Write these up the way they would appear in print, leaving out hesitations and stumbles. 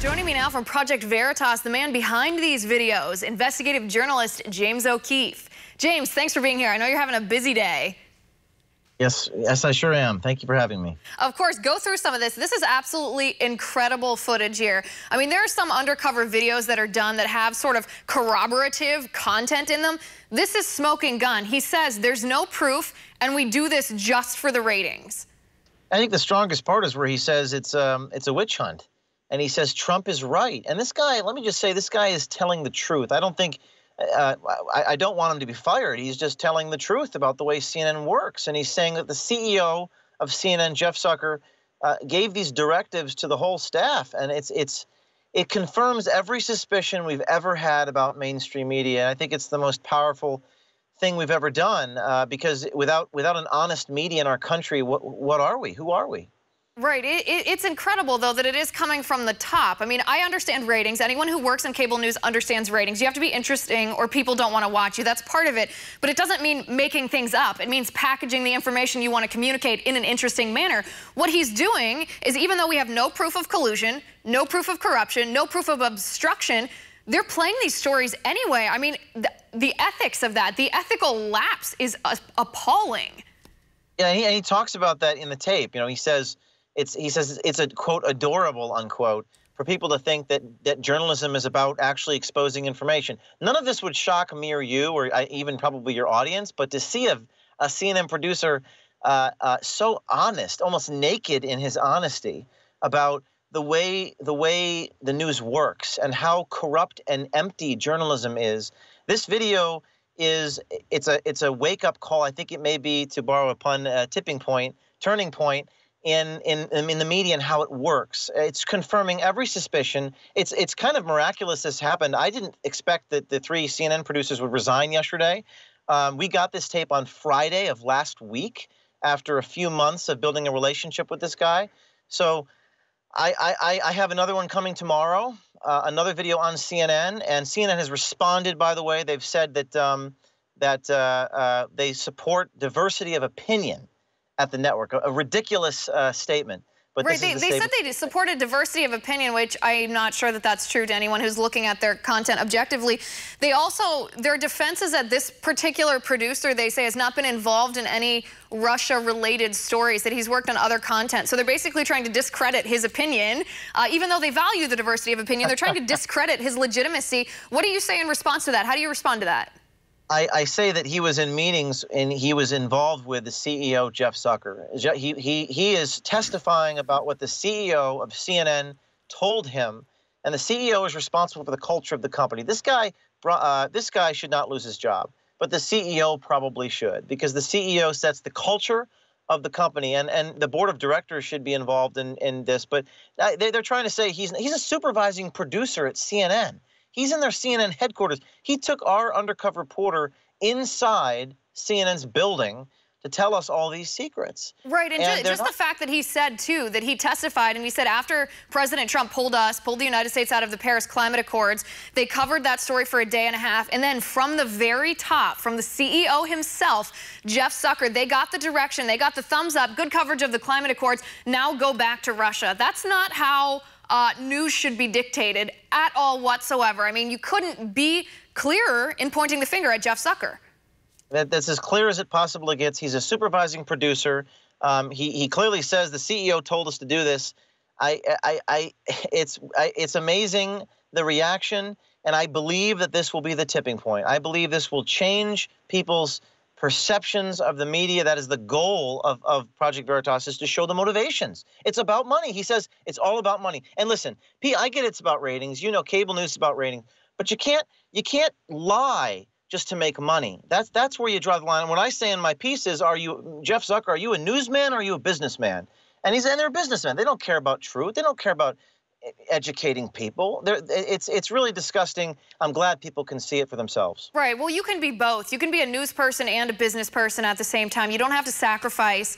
Joining me now from Project Veritas, the man behind these videos, investigative journalist James O'Keefe. James, thanks for being here. I know you're having a busy day. Yes, I sure am. Thank you for having me. Of course, go through some of this. This is absolutely incredible footage here. I mean, there are some undercover videos that are done that have sort of corroborative content in them. This is smoking gun. He says there's no proof, and we do this just for the ratings. I think the strongest part is where he says it's a witch hunt. And he says Trump is right. And this guy, let me just say, this guy is telling the truth. I don't think, I don't want him to be fired. He's just telling the truth about the way CNN works. And he's saying that the CEO of CNN, Jeff Zucker, gave these directives to the whole staff. And it confirms every suspicion we've ever had about mainstream media. I think it's the most powerful thing we've ever done because without an honest media in our country, what are we? Who are we? Right. It's incredible, though, that it is coming from the top. I mean, I understand ratings. Anyone who works in cable news understands ratings. You have to be interesting or people don't want to watch you. That's part of it. But it doesn't mean making things up. It means packaging the information you want to communicate in an interesting manner. What he's doing is, even though we have no proof of collusion, no proof of corruption, no proof of obstruction, they're playing these stories anyway. I mean, the ethics of that, the ethical lapse is appalling. Yeah, and he talks about that in the tape. You know, he says it's a, quote, adorable, unquote, for people to think that journalism is about actually exposing information. None of this would shock me or you or even probably your audience, but to see a CNN producer so honest, almost naked in his honesty about the way the news works and how corrupt and empty journalism is. This video it's a wake-up call. I think it may be, to borrow a pun, tipping point, turning point in the media and how it works. It's confirming every suspicion. It's kind of miraculous this happened. I didn't expect that the 3 CNN producers would resign yesterday. We got this tape on Friday of last week after a few months of building a relationship with this guy. So I have another one coming tomorrow, another video on CNN, and CNN has responded, by the way. They've said that they support diversity of opinion at the network, a ridiculous statement. But right, they said they supported diversity of opinion, which I'm not sure that that's true to anyone who's looking at their content objectively. They also, their defense is that this particular producer, they say, has not been involved in any Russia-related stories, that he's worked on other content. So they're basically trying to discredit his opinion. Even though they value the diversity of opinion, they're trying to discredit his legitimacy. What do you say in response to that? How do you respond to that? I say that he was in meetings and he was involved with the CEO, Jeff Zucker. He is testifying about what the CEO of CNN told him, and the CEO is responsible for the culture of the company. This guy should not lose his job, but the CEO probably should, because the CEO sets the culture of the company, and the board of directors should be involved in this. But they're trying to say he's a supervising producer at CNN. He's in their CNN headquarters. He took our undercover reporter inside CNN's building to tell us all these secrets. Right, and just the fact that he said, too, that he testified, and he said after President Trump pulled the United States out of the Paris Climate Accords, they covered that story for a day and a half, and then from the very top, from the CEO himself, Jeff Zucker, they got the direction, they got the thumbs up, good coverage of the climate accords, now go back to Russia. That's not how news should be dictated at all whatsoever. I mean, you couldn't be clearer in pointing the finger at Jeff Zucker. That's as clear as it possibly gets. He's a supervising producer. He clearly says the CEO told us to do this. It's amazing, the reaction, and I believe that this will be the tipping point. I believe this will change people's perceptions of the media. That is the goal of Project Veritas, is to show the motivations. It's about money. He says it's all about money. And listen, Pete, I get it's about ratings. You know, cable news is about ratings, but you can't lie just to make money. That's where you draw the line. And what I say in my piece is, Jeff Zucker, are you a newsman or are you a businessman? And they're a businessman. They don't care about truth. They don't care about educating people. It's really disgusting. I'm glad people can see it for themselves. Right. Well, you can be both. You can be a news person and a business person at the same time. You don't have to sacrifice.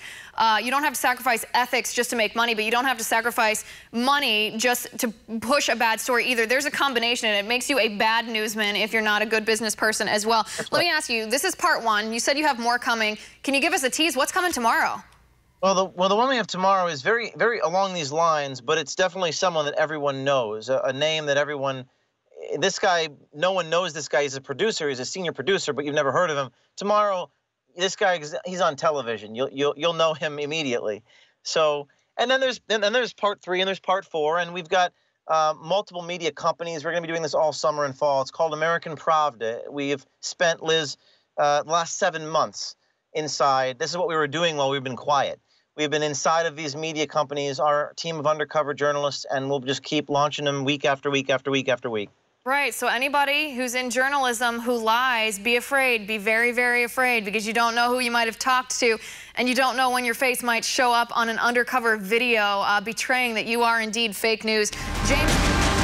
You don't have to sacrifice ethics just to make money, but you don't have to sacrifice money just to push a bad story either. There's a combination, and it makes you a bad newsman if you're not a good business person as well. Let me ask you. This is part one. You said you have more coming. Can you give us a tease? What's coming tomorrow? Well, the one we have tomorrow is very along these lines, but it's definitely someone that everyone knows, a name that everyone. This guy, no one knows this guy. He's a producer. He's a senior producer, but you've never heard of him. Tomorrow, this guy, he's on television. You'll know him immediately. So, and then there's part 3 and there's part 4, and we've got multiple media companies. We're going to be doing this all summer and fall. It's called American Pravda. We've spent, Liz, the last 7 months inside. This is what we were doing while we've been quiet. We've been inside of these media companies, our team of undercover journalists, and we'll just keep launching them week after week after week after week. Right, so anybody who's in journalism who lies, be afraid, be very, very afraid, because you don't know who you might have talked to, and you don't know when your face might show up on an undercover video betraying that you are indeed fake news. James.